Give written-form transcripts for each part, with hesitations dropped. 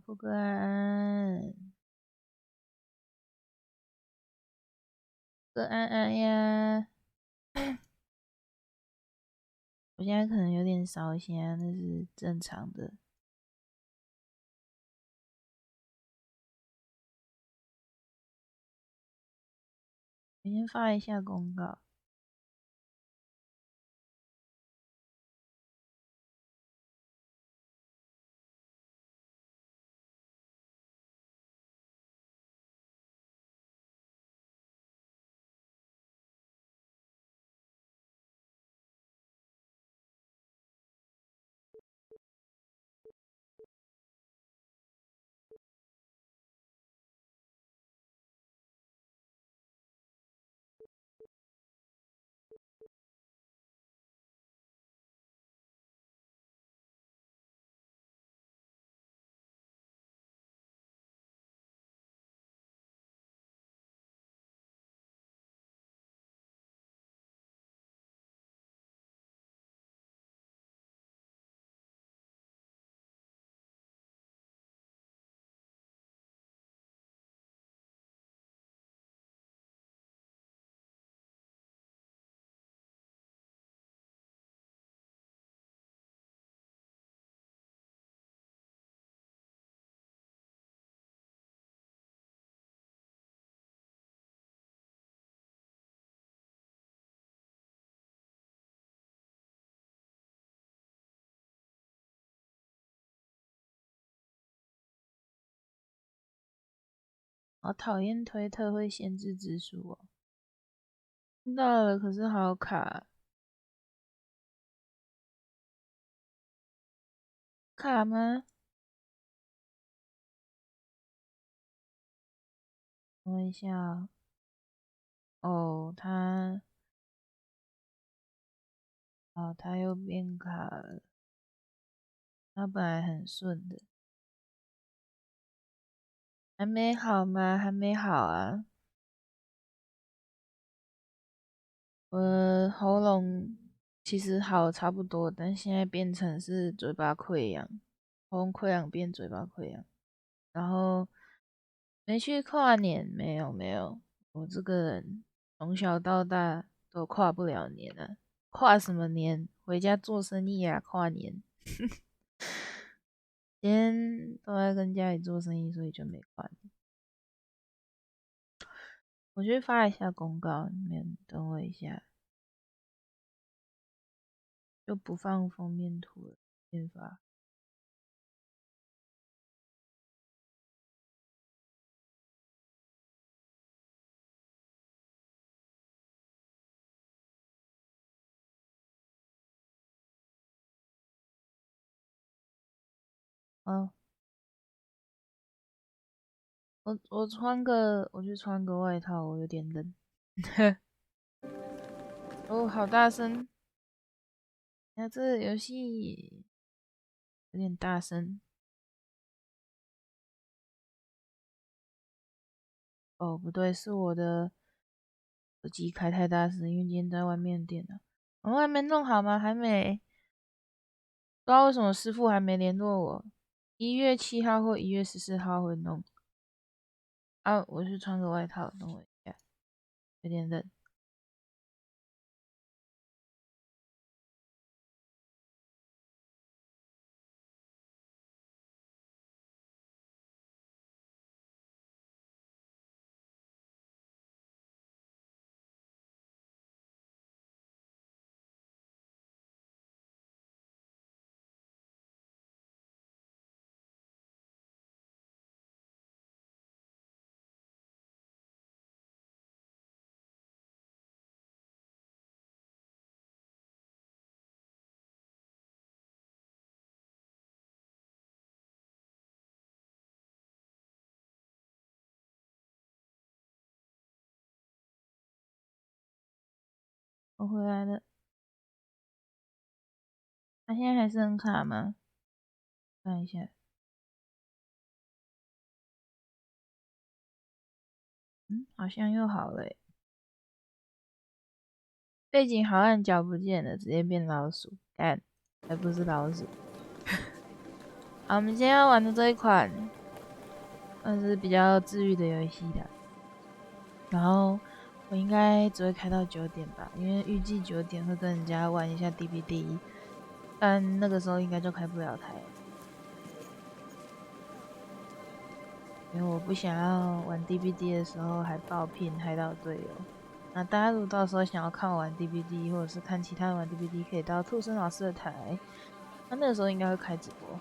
不敢安安呀！我现在可能有点烧心，那是正常的。我先发一下公告。好讨厌推特会限制字数哦。听到了，可是好卡。卡吗？等我一下哦。他又变卡了。他本来很顺的。还没好吗？还没好啊。我喉咙其实好差不多，但现在变成是嘴巴溃疡，喉咙溃疡变嘴巴溃疡。然后没去跨年，没有，我这个人从小到大都跨不了年啊，跨什么年？回家做生意啊，跨年。今天都在跟家里做生意，所以就没跨年。我去发一下公告，你们等我一下，就不放封面图了，先发。哦，我去穿个外套，我有点冷。哦，好大声！那这个游戏有点大声。哦，不对，是我的手机开太大声，因为今天在外面电脑。我还没弄好吗？还没。不知道为什么师傅还没联络我。1月7号或1月14号会弄。啊，我去穿个外套，等我一下。有点冷。我回来了。他现在还是很卡吗？看一下。好像又好了耶。背景好暗角不见了，直接变老鼠，干，还不是老鼠。好，我们今天要玩的这一款，算是比较治愈的游戏啦。然后我应该只会开到9点吧，因为预计9点会跟人家玩一下 DBD， 但那个时候应该就开不了台了，因为我不想要玩 DBD 的时候还爆聘害到队友。那大家如果到时候想要看我玩 DBD， 或者是看其他人玩 DBD， 可以到兔森老师的台，那个时候应该会开直播。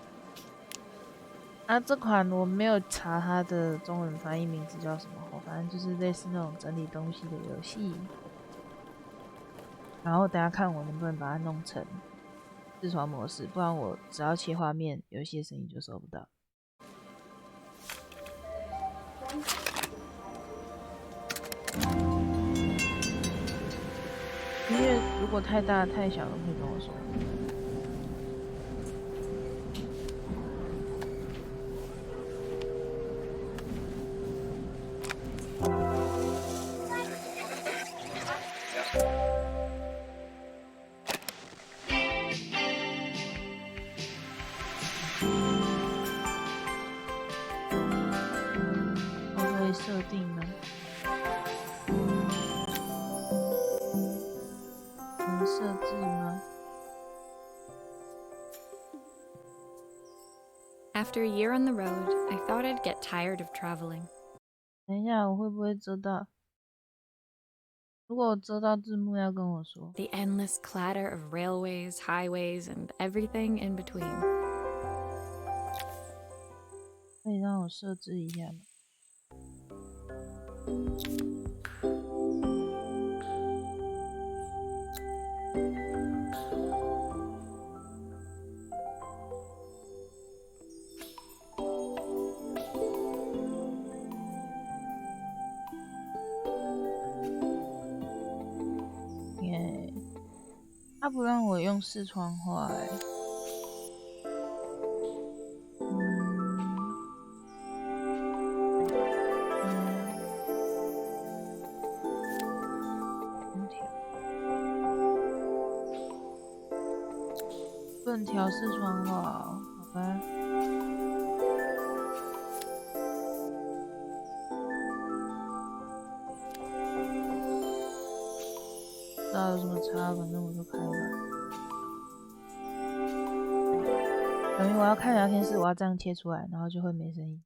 这款我没有查它的中文翻译名字叫什么，反正就是类似那种整理东西的游戏。然后等下看我能不能把它弄成视窗模式，不然我只要切画面，游戏的声音就收不到。音乐如果太大太小了，可以跟我说。我可以设定吗？能设置吗？ After a year on the road, I thought I'd get tired of traveling. 等一下，我会不会遮到？如果我遮到字幕，要跟我说。 The endless clatter of railways, highways, and everything in between. 可以让我设置一下吗？他不让我用视窗画不能调视窗画哦，好吧。不知道有什么差，反正我就开了。等于我要看聊天室，我要这样切出来，然后就会没声音。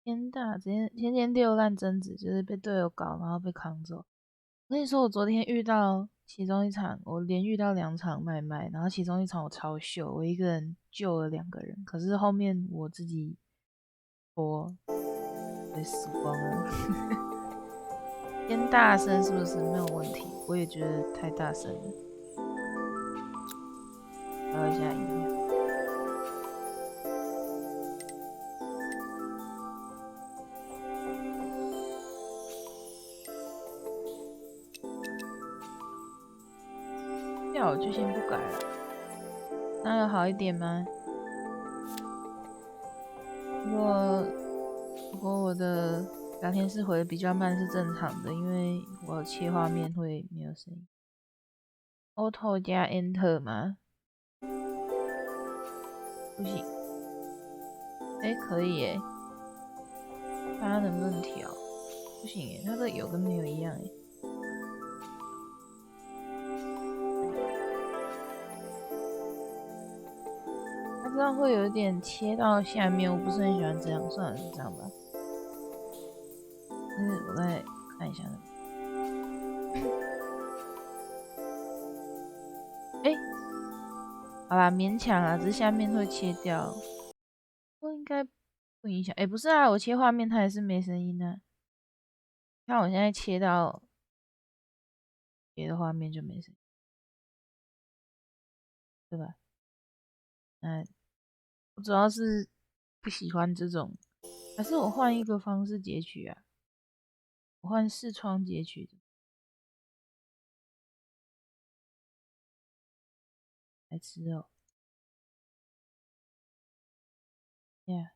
天大，天天丢烂贞子，就是被队友搞，然后被扛走。我跟你说，我昨天遇到其中一场，我连遇到2场麦麦，然后其中一场我超秀，我一个人救了2个人，可是后面我自己被死光了。偏大声是不是没有问题？我也觉得太大声了，调一下音量。我就先不改了，那有好一点吗？如果我的聊天室回的比较慢是正常的，因为我切画面会没有声音。Auto 加 Enter 吗？不行。可以耶，看它能不能调。不行耶，它这有跟没有一样耶。它这样会有一点切到下面，我不是很喜欢这样，算了，就这样吧。我再看一下那个。好啦，勉强啊，只是下面会切掉，应该不影响。不是啊，我切画面它也是没声音啊。看我现在切到别的画面就没声音，对吧？我主要是不喜欢这种，还是我换一个方式截取啊？我换视窗截取的，来吃哦。Yeah。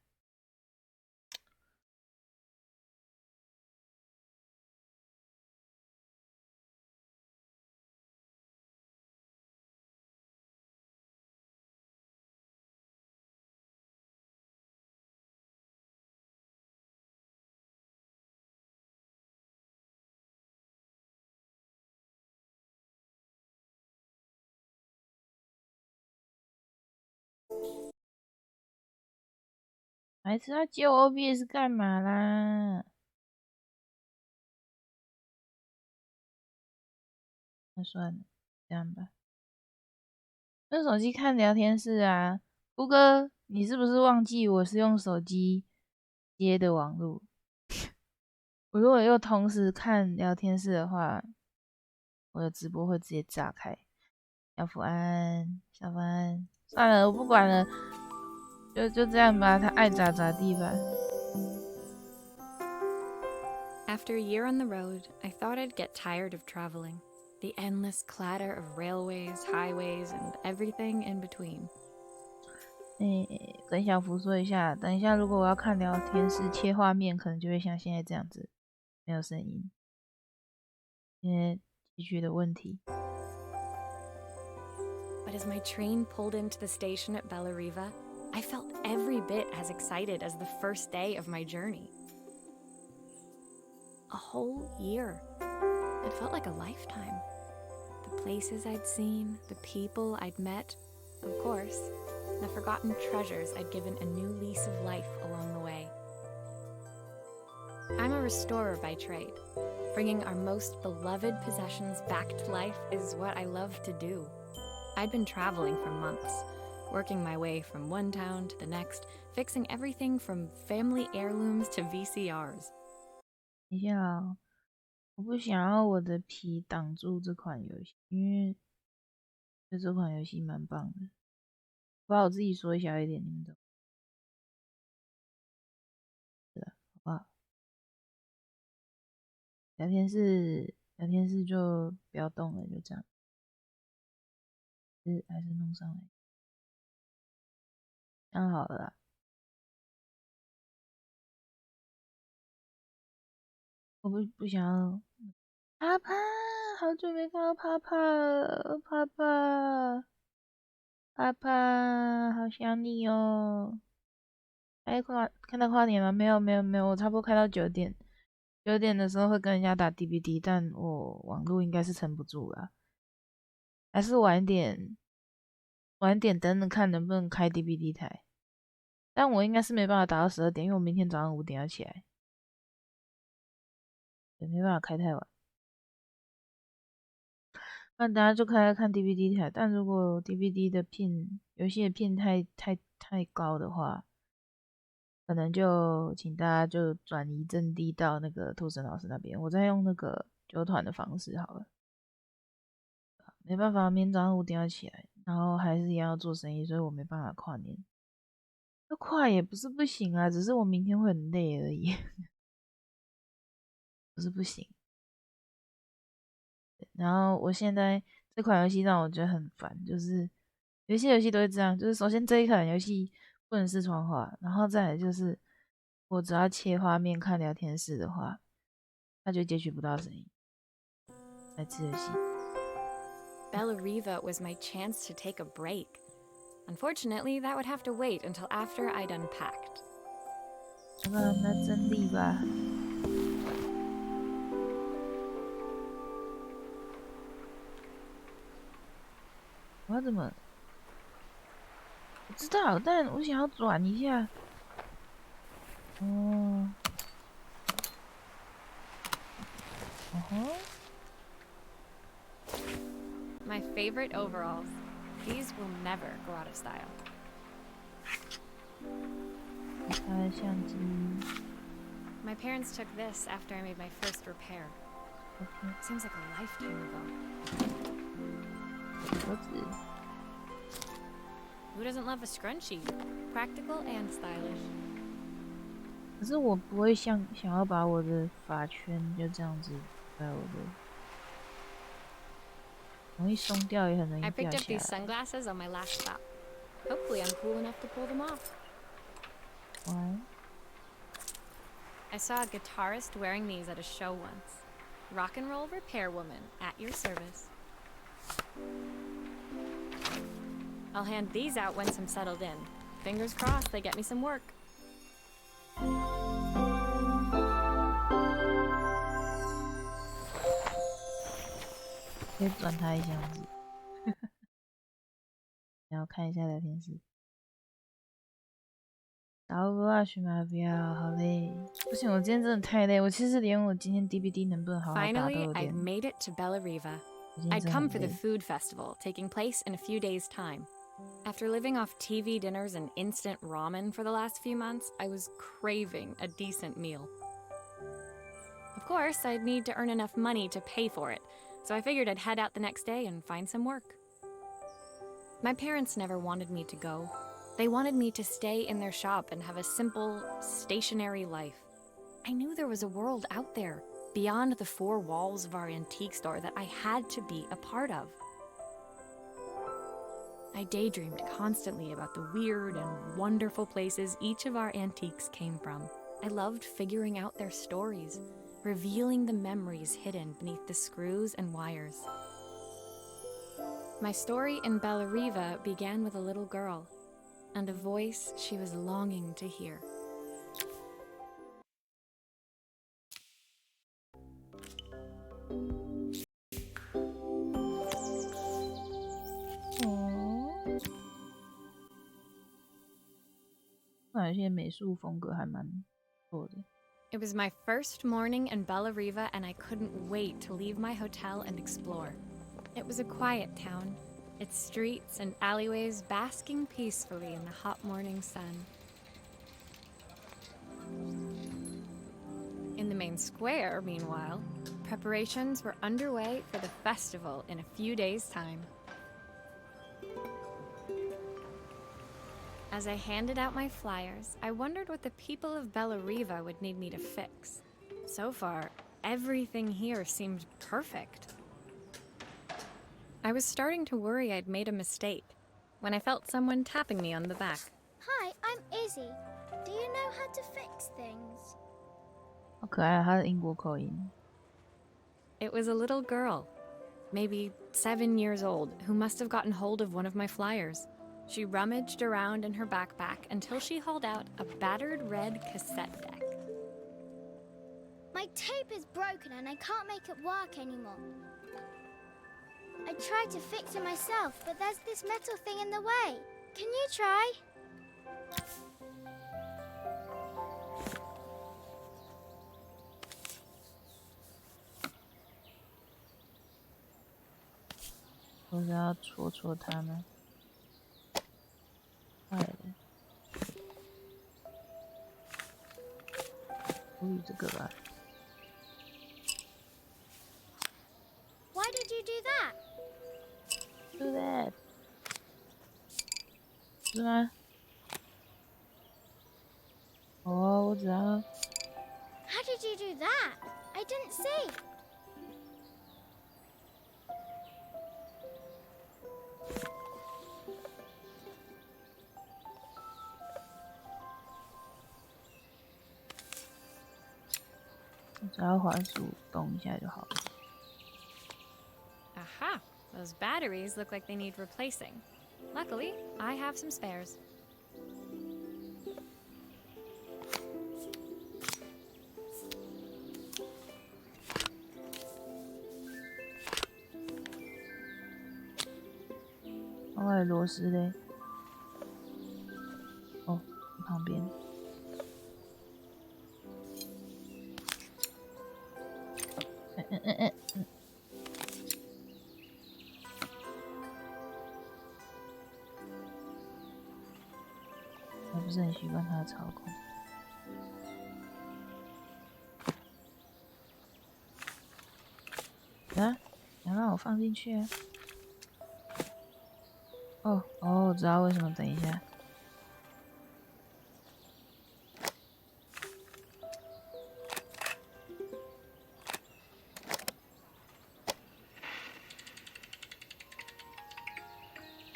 白痴，他接我 OBS 干嘛啦？那算了，这样吧。用手机看聊天室啊，胡哥，你是不是忘记我是用手机接的网路？我如果又同时看聊天室的话，我的直播会直接炸开。小福安，小福安，算了，我不管了，就这样吧，他爱咋咋地吧。After a year on the road, I thought I'd get tired of traveling. The endless clatter of railways, highways, and everything in between. 跟小福说一下，等一下如果我要看聊天室切画面，可能就会像现在这样子，没有声音，因为地区的问题。But as my train pulled into the station at Bellariva, I felt every bit as excited as the first day of my journey. A whole year. It felt like a lifetime. The places I'd seen, the people I'd met, of course, the forgotten treasures I'd given a new lease of life along the way. I'm a restorer by trade. Bringing our most beloved possessions back to life is what I love to do. I'd been traveling for months, working my way from one town to the next, fixing everything from family heirlooms to VCRs. 等一下哦，我不想要我的皮挡住这款游戏，因为这款游戏蛮棒的。把我自己缩小一点，你们懂？是的，好不好？聊天室就不要动了，就这样。还是弄上来，这样好了啦。我不想要。啪啪，好久没看到啪啪了，啪啪，啪啪，好想你哦。看到跨年吗？没有，我差不多开到9点。9点的时候会跟人家打 DBD， 但我网络应该是撑不住了，还是晚点等等看能不能开 DBD 台。但我应该是没办法打到12点，因为我明天早上5点要起来，也没办法开太晚。那等下就开看 DBD 台，但如果 DBD 的游戏的pin太高的话，可能就请大家就转移阵地到那个兔森老师那边，我再用那个9团的方式好了。没办法，明天早上5点要起来，然后还是一样要做生意，所以我没办法跨年。要跨也不是不行啊，只是我明天会很累而已，不是不行。然后我现在这款游戏让我觉得很烦，就是有些游戏都会这样，就是首先这一款游戏不能视窗化，然后再来就是我只要切画面看聊天室的话，它就截取不到声音。来吃游戏。Bellariva was my chance to take a break. Unfortunately, that would have to wait until after I'd unpacked. 好吧，那真力吧。我要怎么？我知道，但我想要转一下。哦。My favorite overalls. These will never go out of style. 它的相机。My parents took this after I made my first repair. Okay. Seems like a lifetime ago. 盒子。Who doesn't love a scrunchie? Practical and stylish. 可是我不会想要把我的发圈就这样子在我的，容易松掉，也很容易 I 掉 picked up 下来。 these sunglasses on my last stop. Hopefully I'm cool enough to pull them off. Why? I saw a guitarist wearing these at a show once. Rock and roll repair woman at your service. I'll hand these out once I'm settled in. Fingers crossed they get me some work. 可以转它一下子。然后看一下聊天室。打不啊，去马标，好累。不行，我今天真的太累。我其实连我今天 DBD 能不能好好打都 Finally, 有 I'd 点。 made it to Bella Riva. 我今天 I'd 真的 come 很 for the 累。 food festival, taking place in a few days' time. After living off TV dinners and instant ramen for the last few months, I was craving a decent meal. Of course, I'd need to earn enough money to pay for it, so I figured I'd head out the next day and find some work. My parents never wanted me to go. They wanted me to stay in their shop and have a simple, stationary life. I knew there was a world out there, beyond the four walls of our antique store, that I had to be a part of. I daydreamed constantly about the weird and wonderful places each of our antiques came from. I loved figuring out their stories, revealing the memories hidden beneath the screws and wires. My story in Bella Riva began with a little girl and a voice she was longing to hear. Oh. 有些美术风格还蛮不错的。 It was my first morning in Bella Riva, and I couldn't wait to leave my hotel and explore. It was a quiet town, its streets and alleyways basking peacefully in the hot morning sun. In the main square, meanwhile, preparations were underway for the festival in a few days' time. As I handed out my flyers, I wondered what the people of Bella Riva would need me to fix. So far, everything here seemed perfect. I was starting to worry I'd made a mistake when I felt someone tapping me on the back. Hi, I'm Izzy. Do you know how to fix things? 好可爱啊，他的英国口音。 It was a little girl, maybe 7 years old, who must have gotten hold of one of my flyers. She rummaged around in her backpack until she hauled out a battered red cassette deck. My tape is broken and I can't make it work anymore. I tried to fix it myself, but there's this metal thing in the way. Can you try? “我是要戳戳它吗？坏了，处理这个吧。 Why did you do that? Do that， 是吗？哦，我只要 How did you do that? I didn't see.我只要滑鼠动一下就好了。 Aha! Those batteries look like they need replacing. Luckily, I have some spares. 我的螺丝嘞？哦，旁边。我不是很习惯它的操控。啊，你要让我放进去啊？哦，我知道为什么。等一下。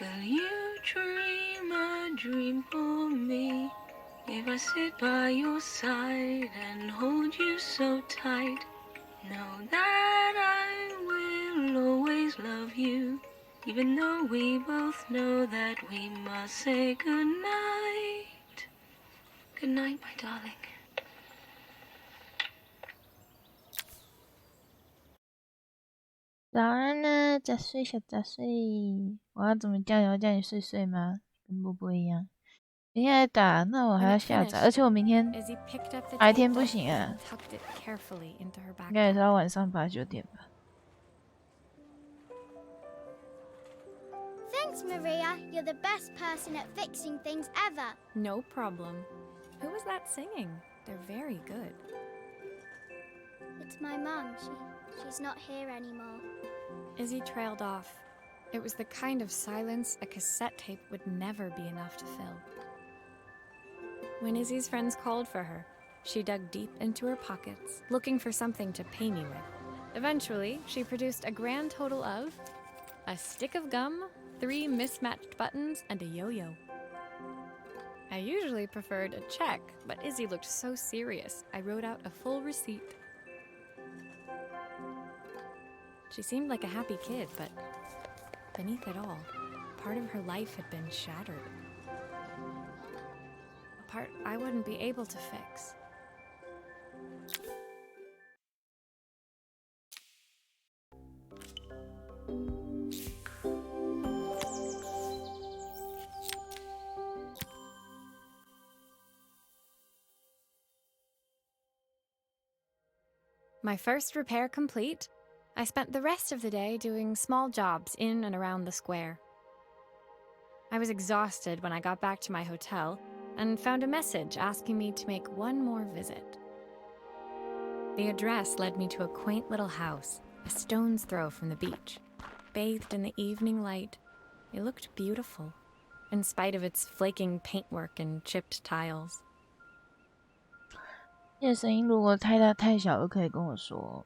Will you dream a dream for me if I sit by your side and hold you so tight? Know that I will always love you, even though we both know that we must say goodnight. Good night, my darling. 早安呢，早睡小早睡。我要怎么叫你？我要叫你睡睡吗？跟波波一样。明天来打，那我还要下载，而且我明天白天不行啊，应该也是要晚上8、9点吧。Thanks, Maria. You're the best person at fixing things ever. No problem. Who was that singing? They're very good. It's my mum. She's not here anymore. Izzy trailed off. It was the kind of silence a cassette tape would never be enough to fill. When Izzy's friends called for her, she dug deep into her pockets, looking for something to pay me with. Eventually, she produced a grand total of a stick of gum, 3 mismatched buttons, and a yo-yo. I usually preferred a check, but Izzy looked so serious, I wrote out a full receipt. She seemed like a happy kid, but beneath it all, part of her life had been shattered. A part I wouldn't be able to fix. My first repair complete, I spent the rest of the day doing small jobs in and around the square. I was exhausted when I got back to my hotel and found a message asking me to make one more visit. The address led me to a quaint little house, a stone's throw from the beach. Bathed in the evening light, it looked beautiful, in spite of its flaking paintwork and chipped tiles. 这声音如果太大太小，都可以跟我说。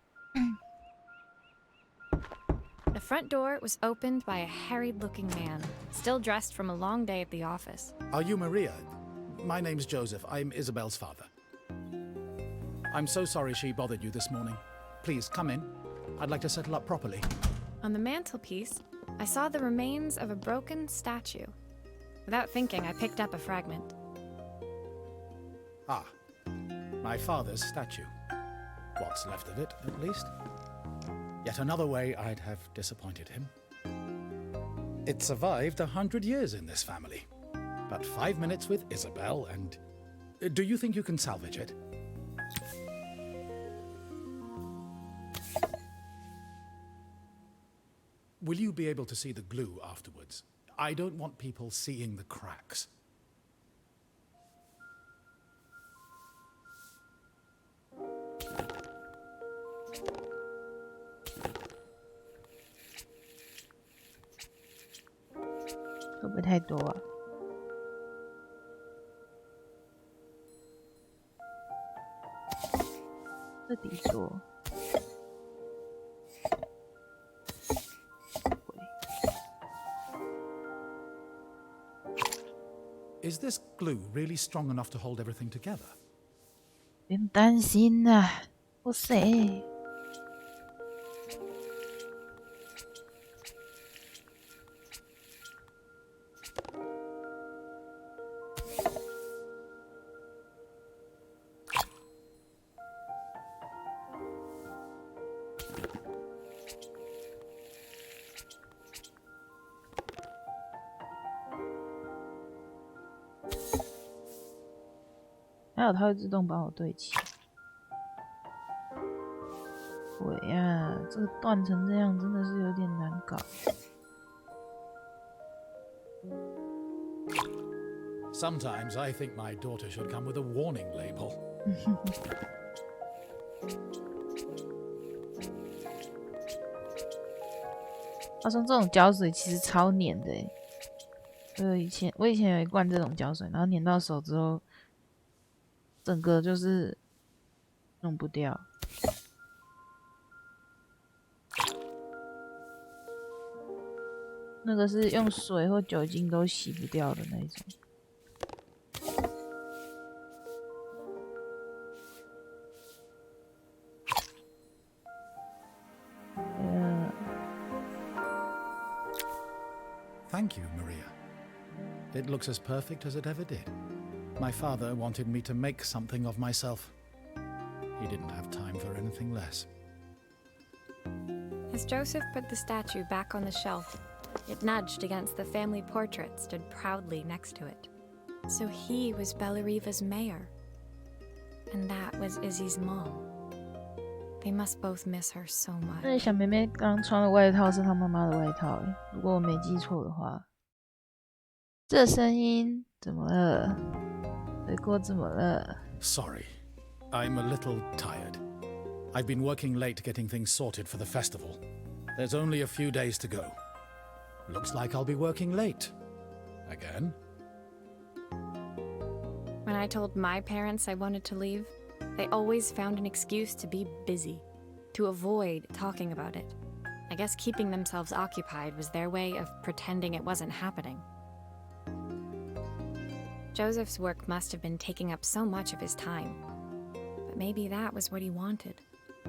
The front door was opened by a harried-looking man, still dressed from a long day at the office. Are you Maria? My name's Joseph. I'm Isabel's father. I'm so sorry she bothered you this morning. Please, come in. I'd like to settle up properly. On the mantelpiece, I saw the remains of a broken statue. Without thinking, I picked up a fragment. Ah, my father's statue. What's left of it, at least. Yet another way I'd have disappointed him. It survived 100 years in this family. But 5 minutes with Isabel and... Do you think you can salvage it? Will you be able to see the glue afterwards? I don't want people seeing the cracks. 会不会太多啊？这底座。Is this glue really strong enough to hold everything together? 不用担心啦，我谁？还有它会自动帮我对齐。鬼呀，这个断成这样真的是有点难搞。Sometimes I think my daughter should come with a warning label. 他说这种胶水其实超黏的诶。我以前有一罐这种胶水，然后粘到手之后，整个就是弄不掉。那个是用水或酒精都洗不掉的那一种。Thank you, Maria. It looks as perfect as it ever did. My father wanted me to make something of myself. He didn't have time for anything less. As Joseph put the statue back on the shelf, it nudged against the family portrait stood proudly next to it. So he was Bellariva's mayor. And that was Izzy's mom. They must both miss her so much. 那小妹妹刚穿的外套是她妈妈的外套诶，如果我没记错的话。这声音怎么了？水果怎么了？ Sorry, I'm a little tired. I've been working late getting things sorted for the festival. There's only a few days to go. Looks like I'll be working late. Again? When I told my parents I wanted to leave, they always found an excuse to be busy, to avoid talking about it. I guess keeping themselves occupied was their way of pretending it wasn't happening. Joseph's work must have been taking up so much of his time. But maybe that was what he wanted.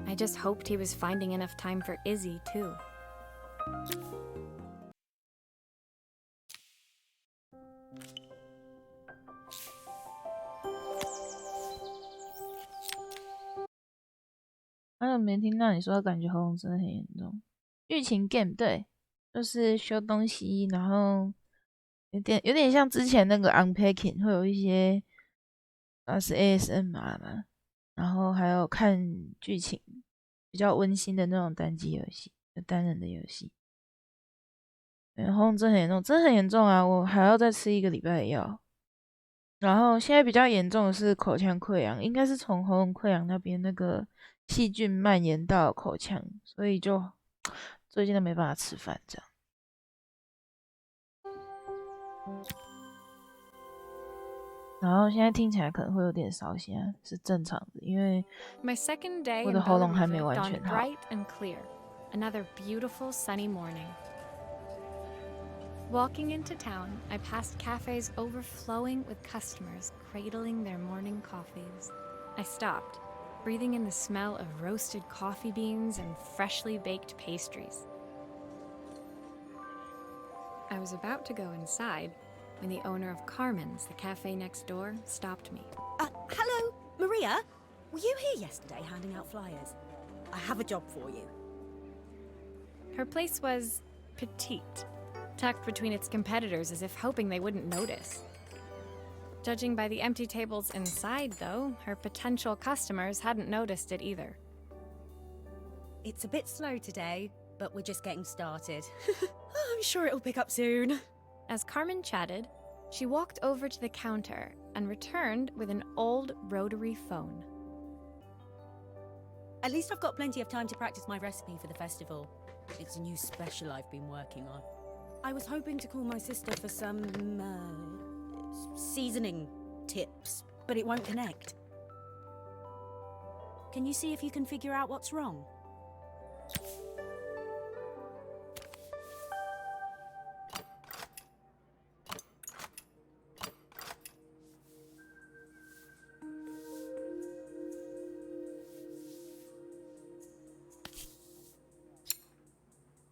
I just hoped he was finding enough time for Izzy, too.我没听到你说，感觉喉咙真的很严重。剧情 game 对，就是修东西，然后有点像之前那个 unpacking， 会有一些是 ASMR 嘛，然后还有看剧情，比较温馨的那种单机游戏，单人的游戏。喉咙真的很严重，真的很严重啊！我还要再吃1个礼拜的药。然后现在比较严重的是口腔溃疡，应该是从喉咙溃疡那边那个细菌蔓延到口腔，所以就最近都没办法吃饭这样。然后现在听起来可能会有点烧心，是正常的，因为我的喉咙还没完全好。Another beautiful sunny morning. Walking into town, I passed cafes overflowing with customers cradling their morning coffees. I stopped, breathing in the smell of roasted coffee beans and freshly baked pastries. I was about to go inside when the owner of Carmen's, the cafe next door, stopped me. Hello, Maria? Were you here yesterday handing out flyers? I have a job for you. Her place was petite, tucked between its competitors as if hoping they wouldn't notice. Judging by the empty tables inside, though, her potential customers hadn't noticed it either. It's a bit slow today, but we're just getting started. I'm sure it'll pick up soon. As Carmen chatted, she walked over to the counter and returned with an old rotary phone. At least I've got plenty of time to practice my recipe for the festival. It's a new special I've been working on. I was hoping to call my sister for some, seasoning tips, but it won't connect. Can you see if you can figure out what's wrong?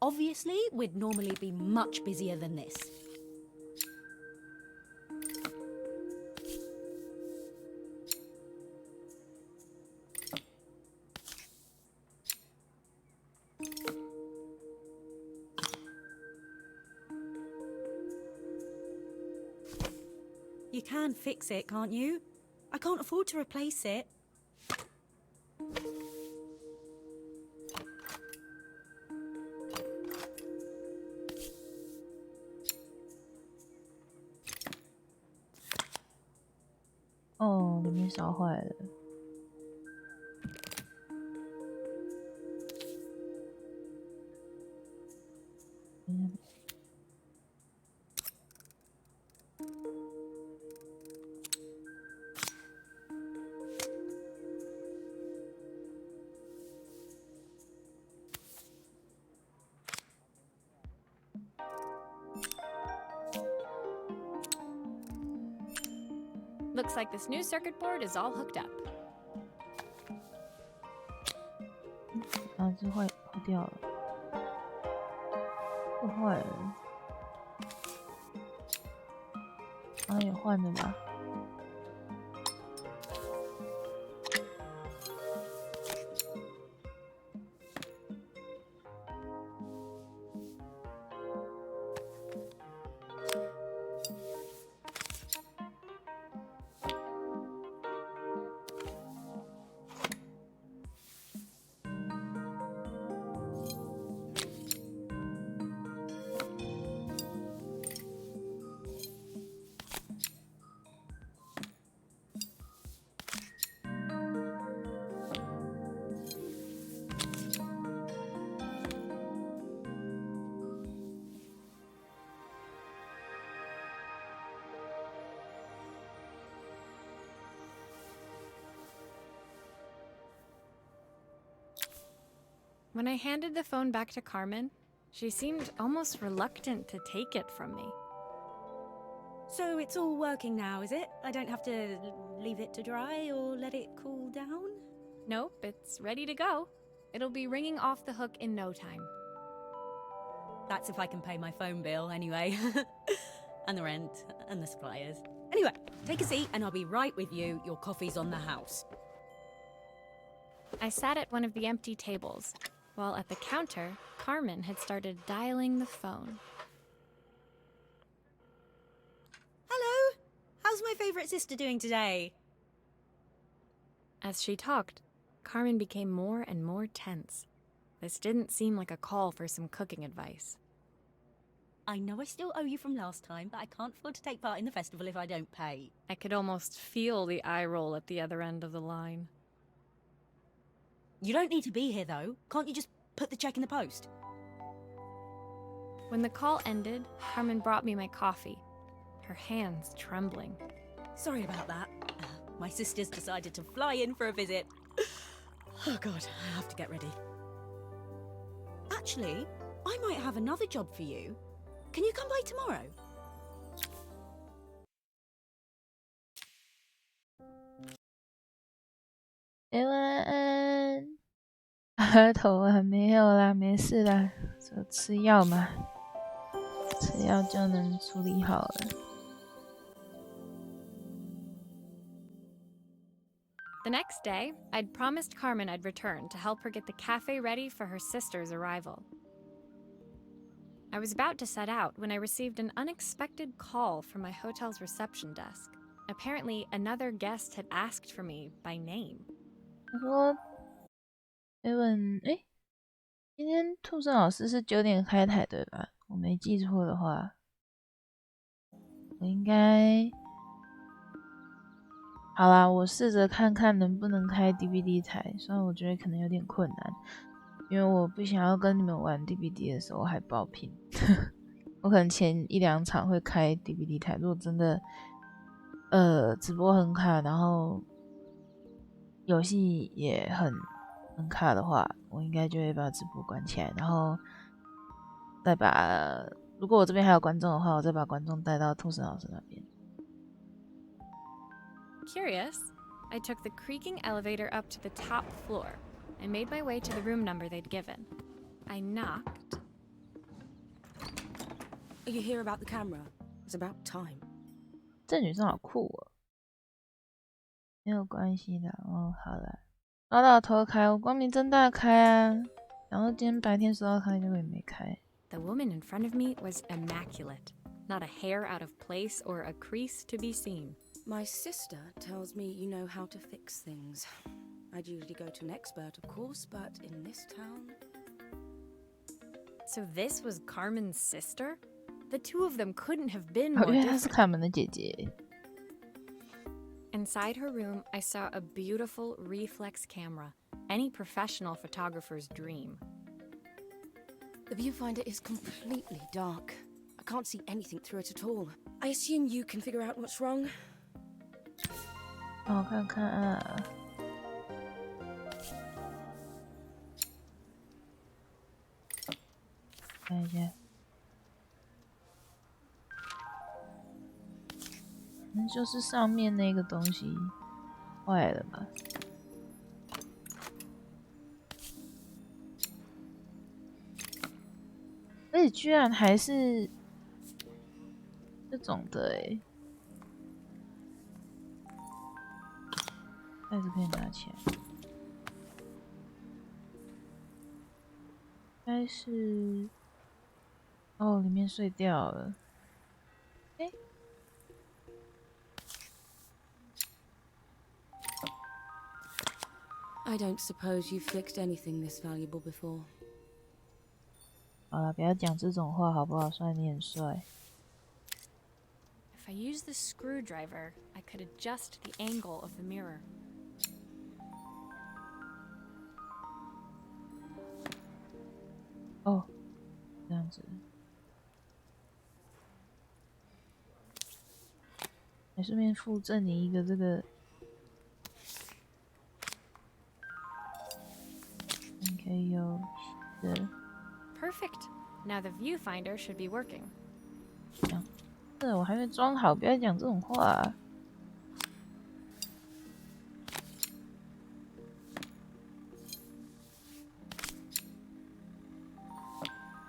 Obviously, we'd normally be much busier than this. You can fix it, can't you? I can't afford to replace it.哦，里面烧坏了。Looks like this new circuit board is all hooked up. 啊，这坏掉了，这坏了，啊，也换了吧。When I handed the phone back to Carmen, she seemed almost reluctant to take it from me. So it's all working now, is it? I don't have to leave it to dry or let it cool down? Nope, it's ready to go. It'll be ringing off the hook in no time. That's if I can pay my phone bill anyway. And the rent and the suppliers. Anyway, take a seat and I'll be right with you. Your coffee's on the house. I sat at one of the empty tables, while at the counter, Carmen had started dialing the phone. Hello? How's my favourite sister doing today? As she talked, Carmen became more and more tense. This didn't seem like a call for some cooking advice. I know I still owe you from last time, but I can't afford to take part in the festival if I don't pay. I could almost feel the eye roll at the other end of the line. You don't need to be here, though. Can't you just put the check in the post? When the call ended, Carmen brought me my coffee, her hands trembling. Sorry about that. My sister's decided to fly in for a visit. Oh, God, I have to get ready. Actually, I might have another job for you. Can you come by tomorrow? Evan，额头还没有啦，没事啦，就吃药嘛，吃药就能处理好了。The next day, I'd promised Carmen I'd return to help her get the cafe ready for her sister's arrival. I was about to set out when I received an unexpected call from my hotel's reception desk. Apparently, another guest had asked for me by name. 他说 ：“Evan， 今天兔森老师是9点开台对吧？我没记错的话，我应该好啦，我试着看看能不能开 DBD 台，虽然我觉得可能有点困难，因为我不想要跟你们玩 DBD 的时候还爆屏。我可能前1-2场会开 DBD 台，如果真的直播很卡，然后游戏也很卡的话，我应该就会把直播关起来，然后再把如果我这边还有观众的话，我再把观众带到兔森老师那边。” Curious, I took the creaking elevator up to the top floor and made my way to the room number they'd given. I knocked. Are you here about the camera? It's about time. 这女生好酷哦。没有关系的哦，好了，抓到头开，我光明正大开啊。然后今天白天说要开，结果也没开。The woman in front of me was immaculate, not a hair out of place or a crease to be seen. My sister tells me you know how to fix things. I'd usually go to an expert, of course, but in this town... So this was Carmen's sister? The two of them couldn't have been 哦， more 因为她是 different. 卡门的姐姐。 Inside her room, I saw a beautiful reflex camera, any professional photographer's dream. The viewfinder is completely dark. I can't see anything through it at all. I assume you can figure out what's wrong. 让我看看啊。看一下。就是上面那个东西坏了吧？而且居然还是这种的欸，袋子可以拿起来，应该是哦，里面碎掉了。 I don't suppose you've fixed anything this valuable before. 好了，不要讲这种话好不好？虽然你很帅。 If I use the screwdriver, I could adjust the angle of the mirror. 哦，这样子。还顺便附赠你一个这个。 Perfect. Now the viewfinder should be working. 这我还没装好，不要讲这种话。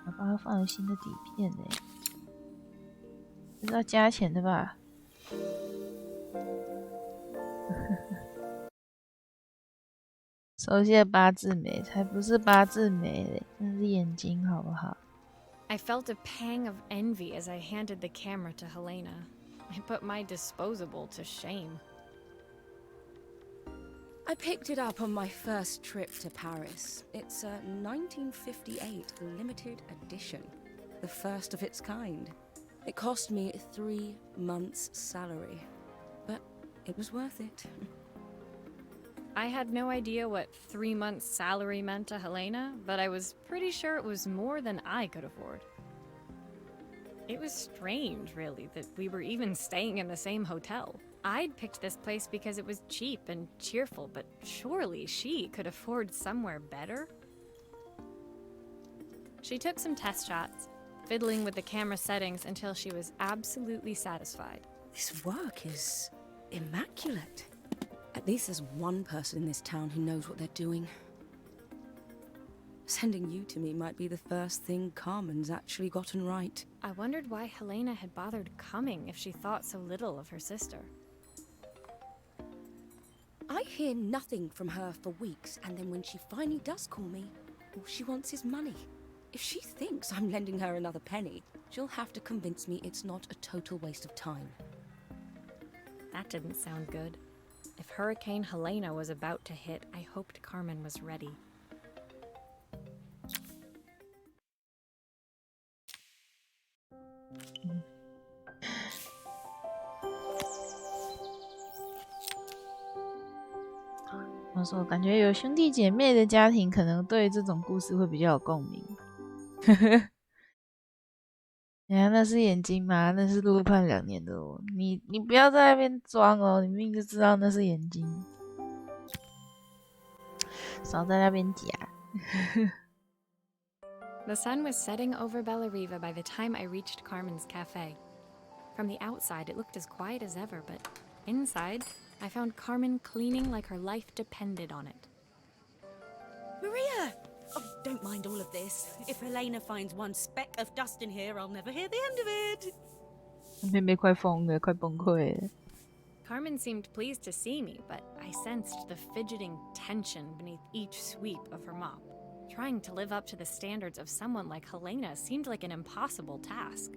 我帮他放了新的底片呢，这是要加钱的吧？熟悉的八字眉，才不是八字眉嘞，那是眼睛，好不好？ I felt a pang of envy as I handed the camera to Helena. I put my disposable to shame. I picked it up on my first trip to Paris. It's a 1958 limited edition, the first of its kind. It cost me 3 months' salary, but it was worth it. I had no idea what 3 months' salary meant to Helena, but I was pretty sure it was more than I could afford. It was strange, really, that we were even staying in the same hotel. I'd picked this place because it was cheap and cheerful, but surely she could afford somewhere better? She took some test shots, fiddling with the camera settings until she was absolutely satisfied. This work is immaculate. At least there's one person in this town who knows what they're doing. Sending you to me might be the first thing Carmen's actually gotten right. I wondered why Helena had bothered coming if she thought so little of her sister. I hear nothing from her for weeks, and then when she finally does call me, all she wants is money. If she thinks I'm lending her another penny, she'll have to convince me it's not a total waste of time. That didn't sound good. If Hurricane Helena was about to hit, I hoped Carmen was ready.我说，感觉有兄弟姐妹的家庭，可能对这种故事会比较有共鸣。你看那是眼睛吗？那是路判2年的哦。你不要在那边装哦，你明明就知道那是眼睛，少在那边假。The sun was setting over Bella Riva by the time I reached Carmen's cafe. From the outside, it looked as quiet as ever, but inside, I found Carmen cleaning like her life depended on it. Maria! Oh, don't mind all of this. If Helena finds one speck of dust in here, I'll never hear the end of it. 妹妹快疯了，快崩溃了。 Carmen seemed pleased to see me, but I sensed the fidgeting tension beneath each sweep of her mop. Trying to live up to the standards of someone like Helena seemed like an impossible task.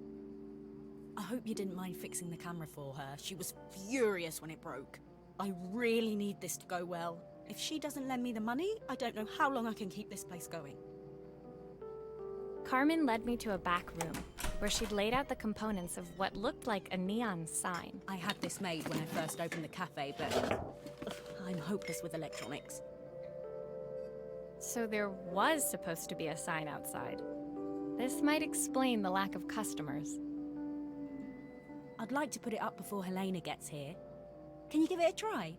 Oh, hope you didn't mind fixing the camera for her. She was furious when it broke. I really need this to go well. If she doesn't lend me the money, I don't know how long I can keep this place going. Carmen led me to a back room, where she'd laid out the components of what looked like a neon sign. I had this made when I first opened the cafe, but I'm hopeless with electronics. So there was supposed to be a sign outside. This might explain the lack of customers. I'd like to put it up before Helena gets here. Can you give it a try?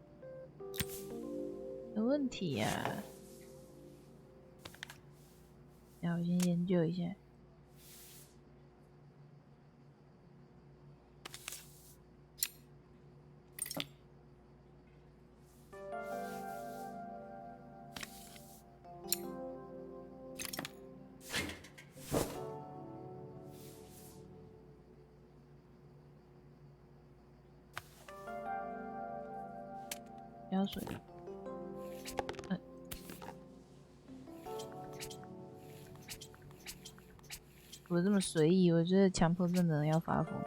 没问题呀、那我先研究一下。胶水。我这么随意，我觉得强迫症的人要发疯。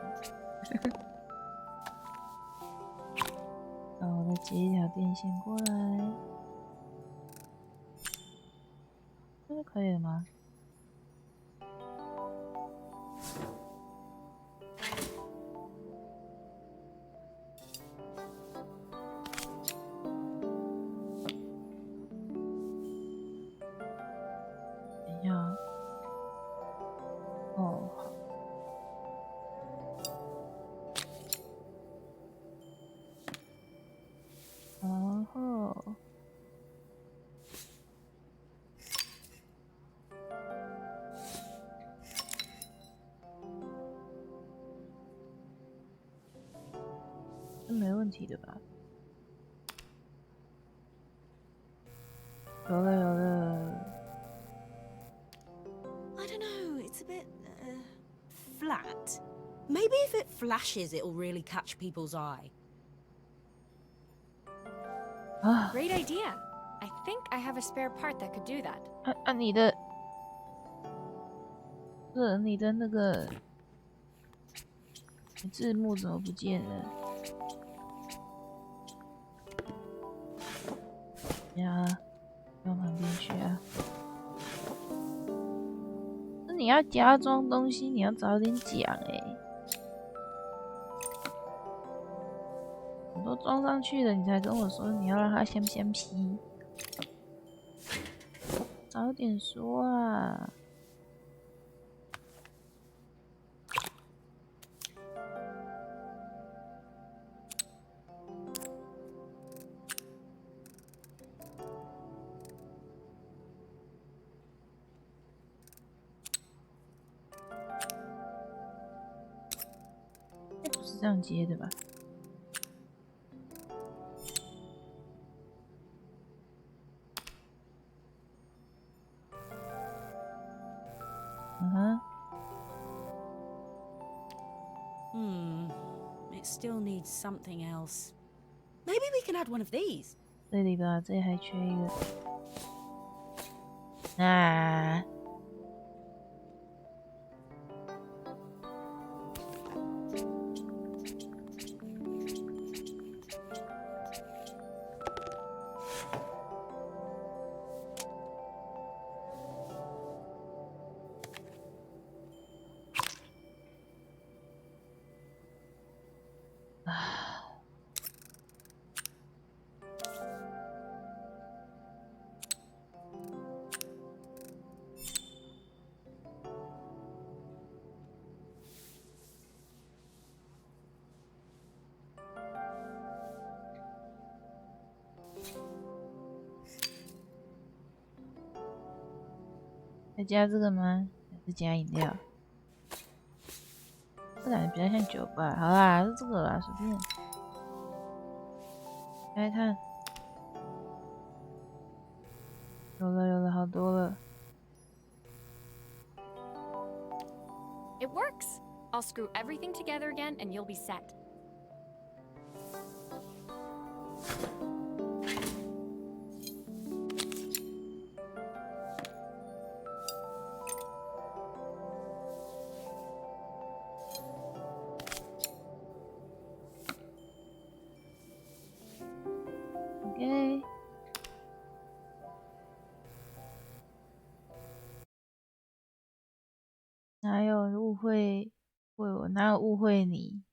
然后我再接一条电线过来，这就可以了吗？等一下啊。哦，好。然后，这没问题的吧？有了，有了。I don't know, it's a bit flat. Maybe if it flashes, it'll really catch people's eye. Great idea. I think I have a spare part that could do that. 你的，你的那个字幕怎么不见了？呀，往旁边去啊！那你要加装东西，你要早点讲欸。我都装上去了，你才跟我说你要让它香皮，早点说啊！不是这样接的吧？It still needs something else. Maybe we can add one of these. 这里吧，这里还缺一个。啊！再加这个吗？还是加饮料？这感觉比较像酒吧。好啦，是这个啦，随便。来看，有了，好多了。It works. I'll screw everything together again and you'll be set. 会我，哪有误会你？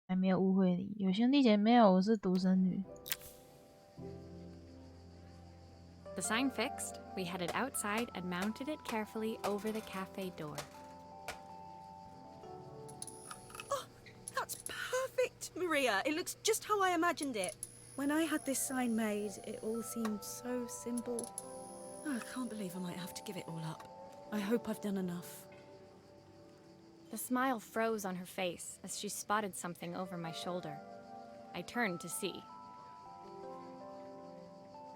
还没有误会你，有兄弟姐妹哦，我是独生女。The sign fixed, we headed outside and mounted it carefully over the cafe door. Oh, that's perfect, Maria. It looks just how I imagined it. When I had this sign made, it all seemed so simple. Oh, I can't believe I might have to give it all up. I hope I've done enough. The smile froze on her face as she spotted something over my shoulder. I turned to see.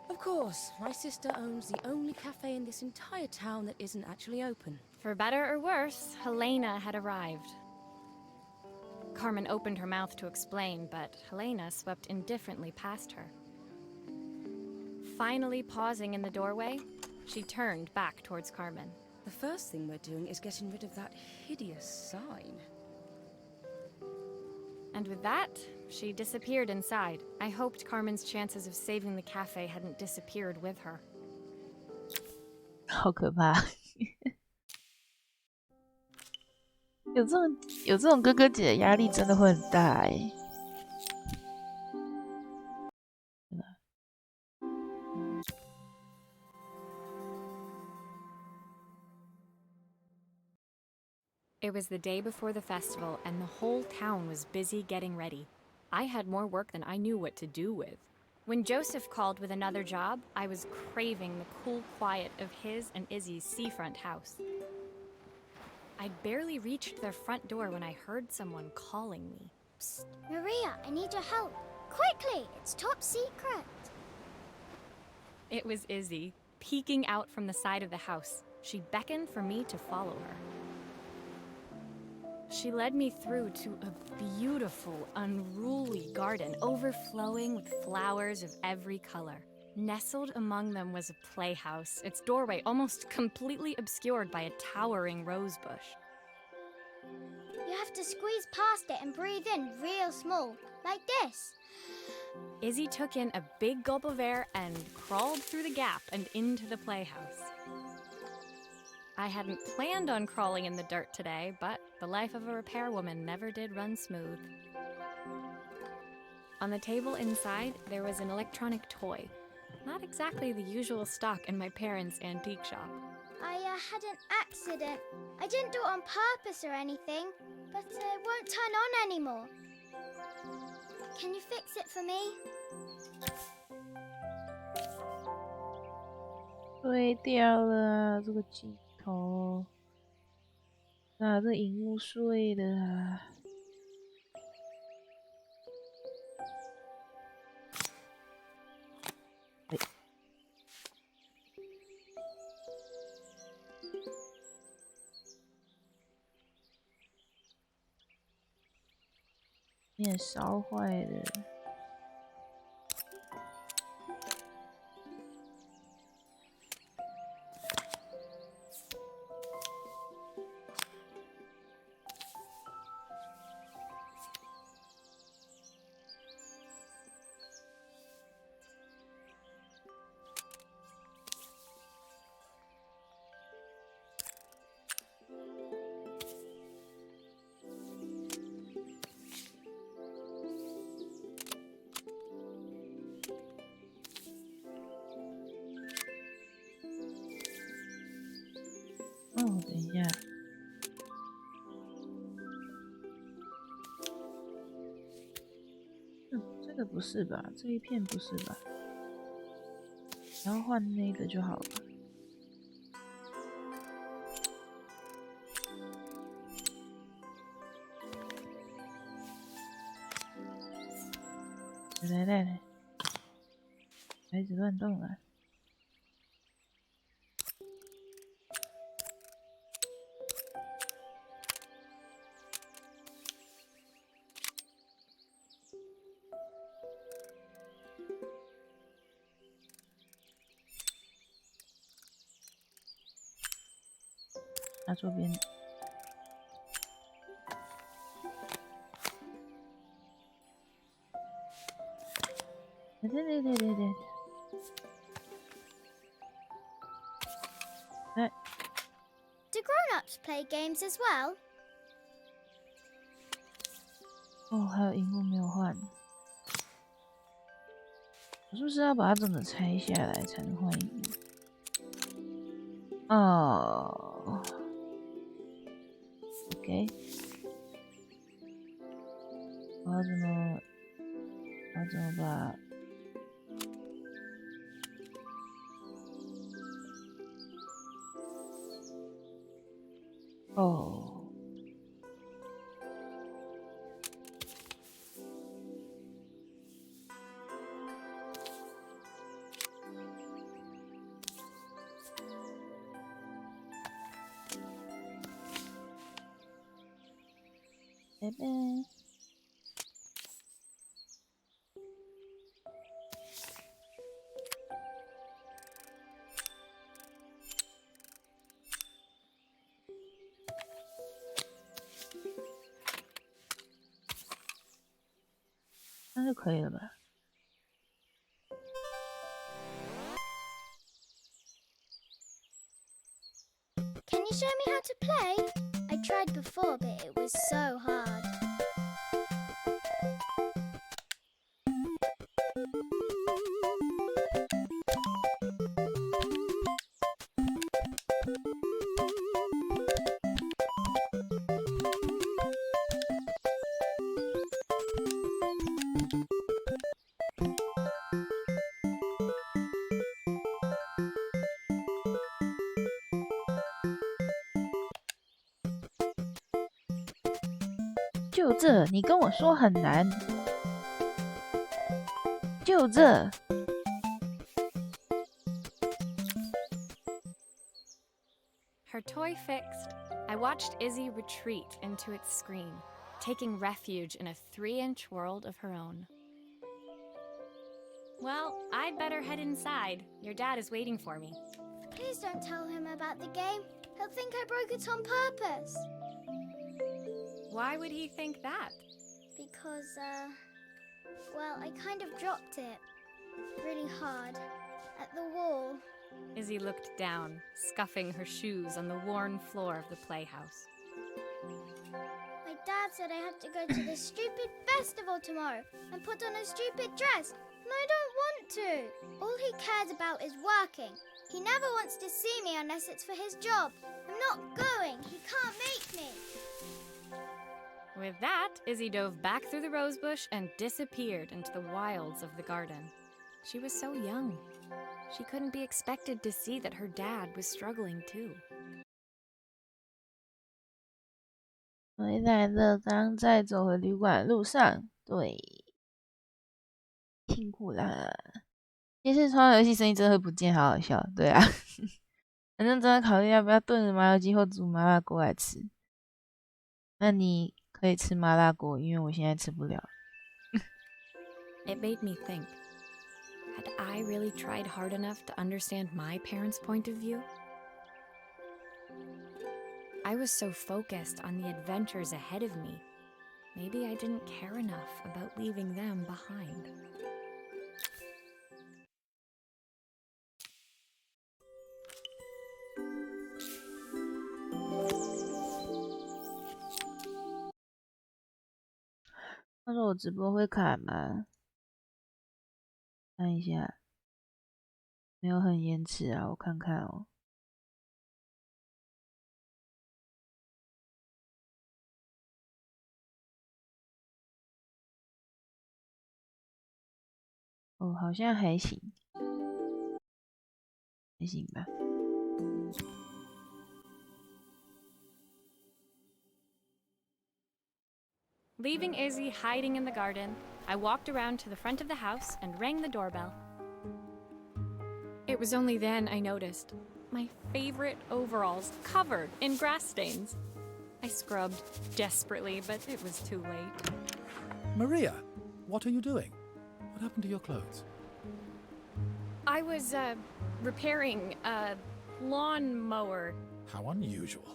Of course, my sister owns the only cafe in this entire town that isn't actually open. For better or worse, Helena had arrived. Carmen opened her mouth to explain, but Helena swept indifferently past her. Finally pausing in the doorway, she turned back towards Carmen. The first thing we're doing is getting rid of that hideous sign. And with that, she disappeared inside. I hoped Carmen's chances of saving the cafe hadn't disappeared with her. 好可怕！有这种哥哥姐的压力真的会很大哎。It was the day before the festival, and the whole town was busy getting ready. I had more work than I knew what to do with. When Joseph called with another job, I was craving the cool quiet of his and Izzy's seafront house. I'd barely reached their front door when I heard someone calling me. Psst, Maria, I need your help. Quickly, it's top secret. It was Izzy, peeking out from the side of the house. She beckoned for me to follow her. She led me through to a beautiful, unruly garden overflowing with flowers of every color. Nestled among them was a playhouse, its doorway almost completely obscured by a towering rose bush. You have to squeeze past it and breathe in real small, like this. Izzy took in a big gulp of air and crawled through the gap and into the playhouse. I hadn't planned on crawling in the dirt today, but the life of a repairwoman never did run smooth. On the table inside, there was an electronic toy. Not exactly the usual stock in my parents' antique shop. I had an accident. I didn't do it on purpose or anything, but it won't turn on anymore. Can you fix it for me? 碎掉了啊，这个机头，啊，这荧幕碎了啊。面烧坏了。哦，等一下，这个不是吧？这一片不是吧？然后换那个就好了。来，孩子乱动了。拿左边。对。Do grown-ups play games as well? 哦，还有荧幕没有换。我是不是要把它整个拆下来才能换荧幕？哦 ，OK。我要怎么把？哦。拜拜。那就可以了吧？Can you show me how to play? I tried before, but it was so hard. 就这，你跟我说很难。就这。Her toy fixed, I watched Izzy retreat into its screen, taking refuge in a 3-inch world of her own. Well, I'd better head inside. Your dad is waiting for me. Please don't tell him about the game. He'll think I broke it on purpose. Why would he think that? Because, well, I kind of dropped it really hard at the wall. Izzy looked down, scuffing her shoes on the worn floor of the playhouse. My dad said I have to go to this stupid festival tomorrow and put on a stupid dress, and I don't want to. All he cares about is working. He never wants to see me unless it's for his job. I'm not going. He can't make me. With that, Izzy dove back through the rosebush and disappeared into the wilds of the garden. She was so young. She couldn't be expected to see that her dad was struggling too. 回来了，刚在走回旅馆路上，对，辛苦啦。其实传统游戏声音真的会不见，好好笑。对啊，反正真的考虑要不要炖着麻油鸡或煮麻辣锅来吃。那你可以吃麻辣锅，因为我现在吃不了。It made me think. Had I really tried hard enough to understand my parents' point of view? I was so focused on the adventures ahead of me. Maybe I didn't care enough about leaving them behind. 他说我直播会卡吗？看一下，没有很延迟啊，我看看哦。哦，好像还行，还行吧。Leaving Izzy hiding in the garden, I walked around to the front of the house and rang the doorbell. It was only then I noticed my favorite overalls covered in grass stains. I scrubbed desperately, but it was too late. Maria, what are you doing? What happened to your clothes? I was, repairing a lawnmower. How unusual.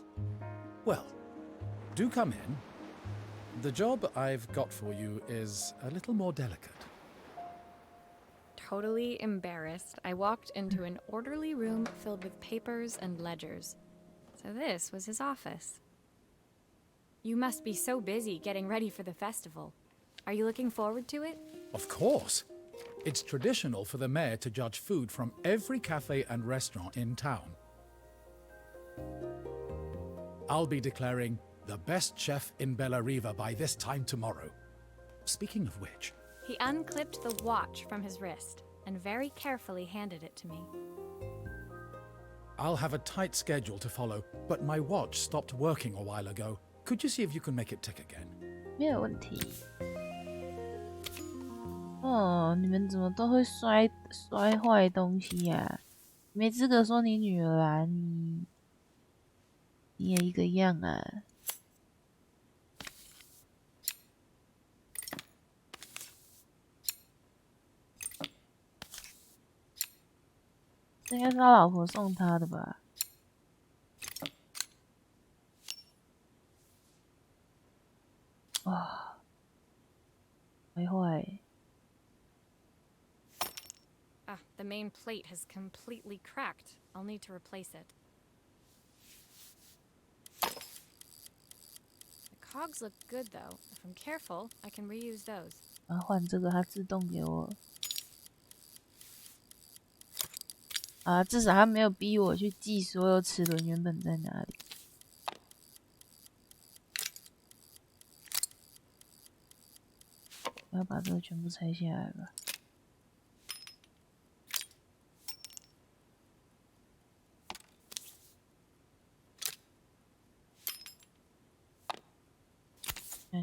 Well, do come in. The job I've got for you is a little more delicate. Totally embarrassed, I walked into an orderly room filled with papers and ledgers. So this was his office. You must be so busy getting ready for the festival. Are you looking forward to it? Of course. It's traditional for the mayor to judge food from every cafe and restaurant in town. I'll be declaring the best chef in Bellariva by this time tomorrow. Speaking of which... He unclipped the watch from his wrist and very carefully handed it to me. I'll have a tight schedule to follow, but my watch stopped working a while ago. Could you see if you can make it tick again? 没有问题。哦，你们怎么都会摔坏东西呀？没资格说你女儿啊，你也一个样啊。这应该是他老婆送他的吧？哇，坏坏。The main plate has completely cracked. I'll need to replace it. The cogs look good though. If I'm careful, I can reuse those. 然后换这个，它自动给我。啊，至少他没有逼我去记所有齿轮原本在哪里。我要把这个全部拆下来吧。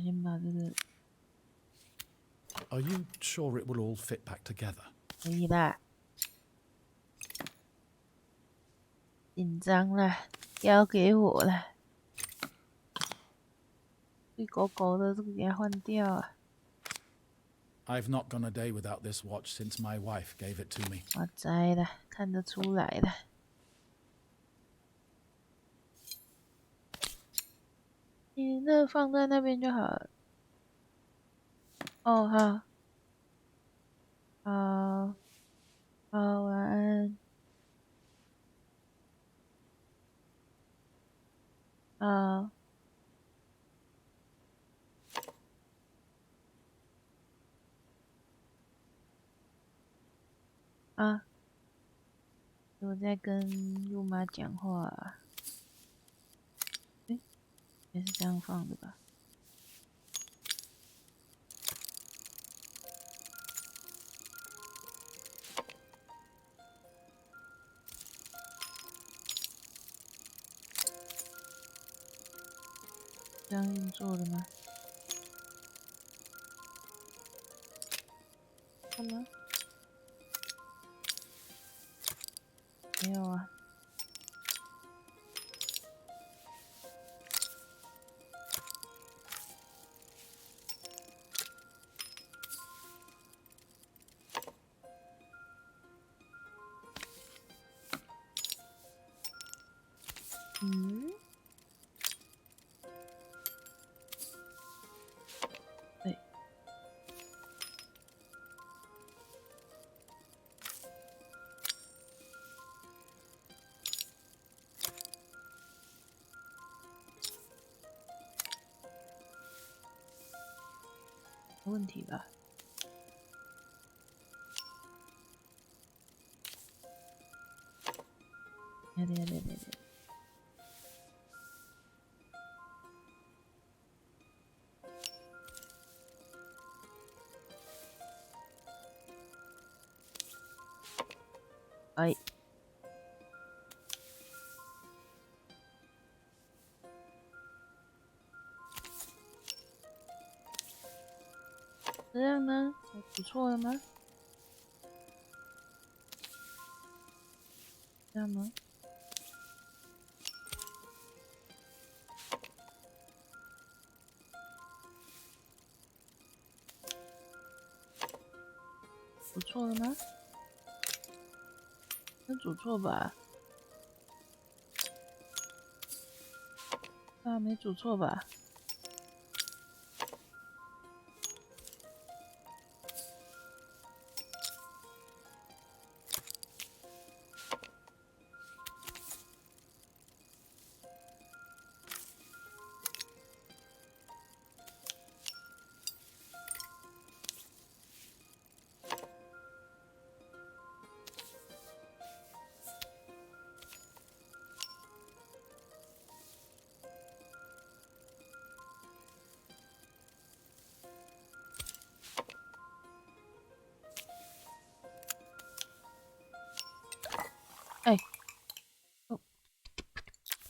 先把这个。Are you sure it will all fit back together? 可以啦。紧张啦，交给我啦。绿狗狗的这个给它换掉啊。I've not gone a day without this watch since my wife gave it to me. 我知啦，看得出来啦。你那放在那边就好了。哦，好，好，好，晚安。好。啊，我在跟陆妈讲话。也是这样放的吧？这样运作的吗？干嘛？没有啊。嗯，对，没问题吧？对。哎，这样呢？不错了吗？这样吗？不错了吗？没煮错吧？啊，没煮错吧？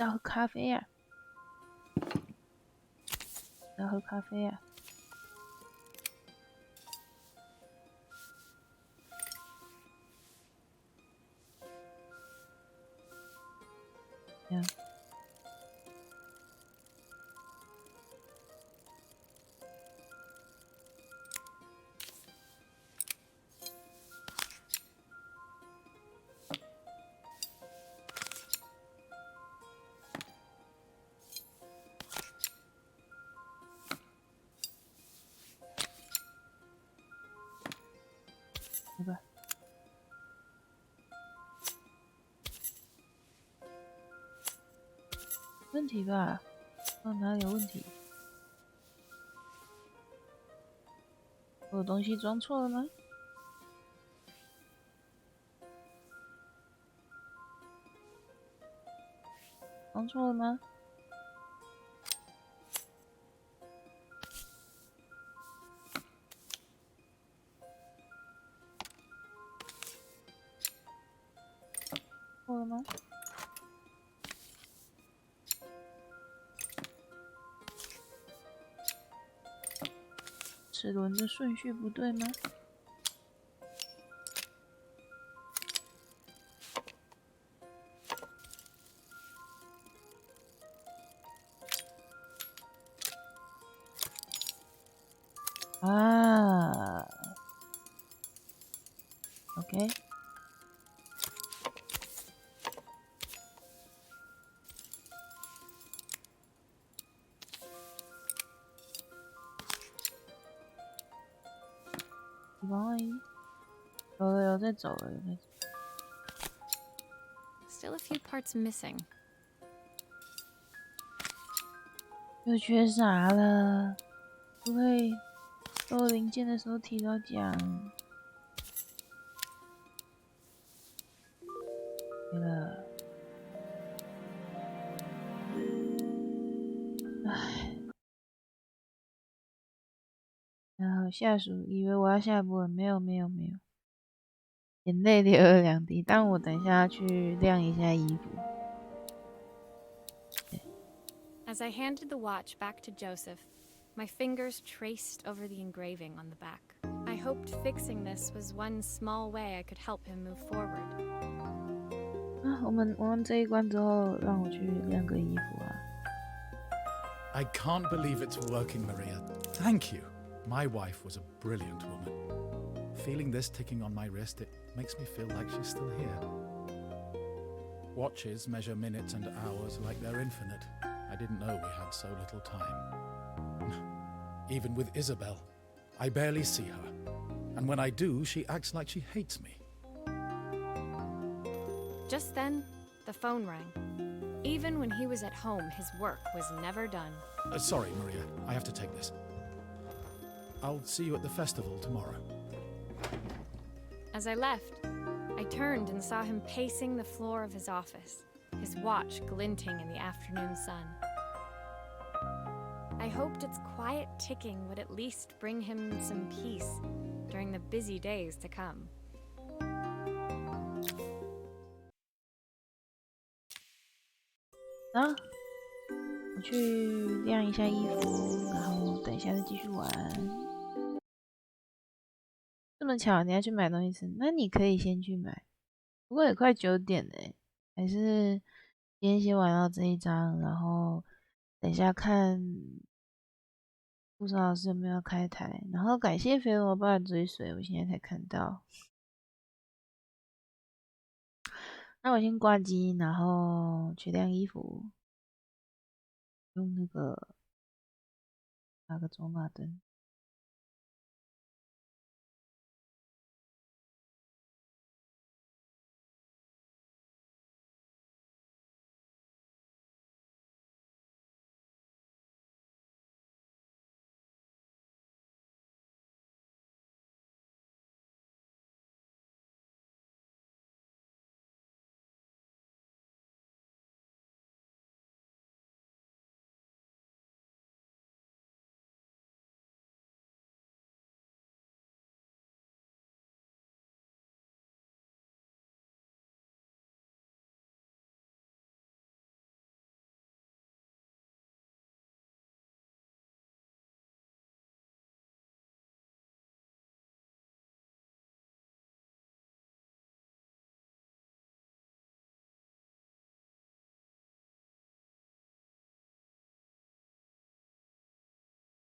要喝咖啡呀、要喝咖啡呀、这样。来吧。问题吧？哪里有问题？我有东西装错了吗？装错了吗？错了吗？齿轮的顺序不对吗？啊 ，OK。以防万一，有在走了，有在走。Still a few parts missing. 又缺啥了？不会所有零件的时候提到讲。没了。唉。然后下属以为我要下播了，没有，眼泪流了2滴。但我等一下去晾一下衣服。As I handed the watch back to Joseph, my fingers traced over the engraving on the back. I hoped fixing this was one small way I could help him move forward. 啊，我们这一关之后，让我去晾个衣服啊。I can't believe it's working, Maria. Thank you. My wife was a brilliant woman. Feeling this ticking on my wrist, it makes me feel like she's still here. Watches measure minutes and hours like they're infinite. I didn't know we had so little time. Even with Isabel, I barely see her. And when I do, she acts like she hates me. Just then, the phone rang. Even when he was at home, his work was never done. Sorry, Maria. I have to take this. I'll see you at the festival tomorrow. As I left, I turned and saw him pacing the floor of his office, his watch glinting in the afternoon sun. I hoped its quiet ticking would at least bring him some peace during the busy days to come. 啊，我去晾一下衣服，然后等一下再继续玩。这么巧，你要去买东西吃，那你可以先去买。不过也快9点了，还是今天先玩到这一章，然后等一下看兔森老师有没有要开台。然后感谢肥萝卜的追随，我现在才看到。那我先挂机，然后去晾衣服，用那个拿个走马灯。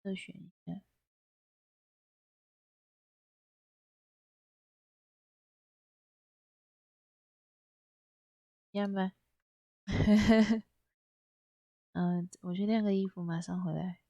再选一下，一样吧。我去晾个衣服，马上回来。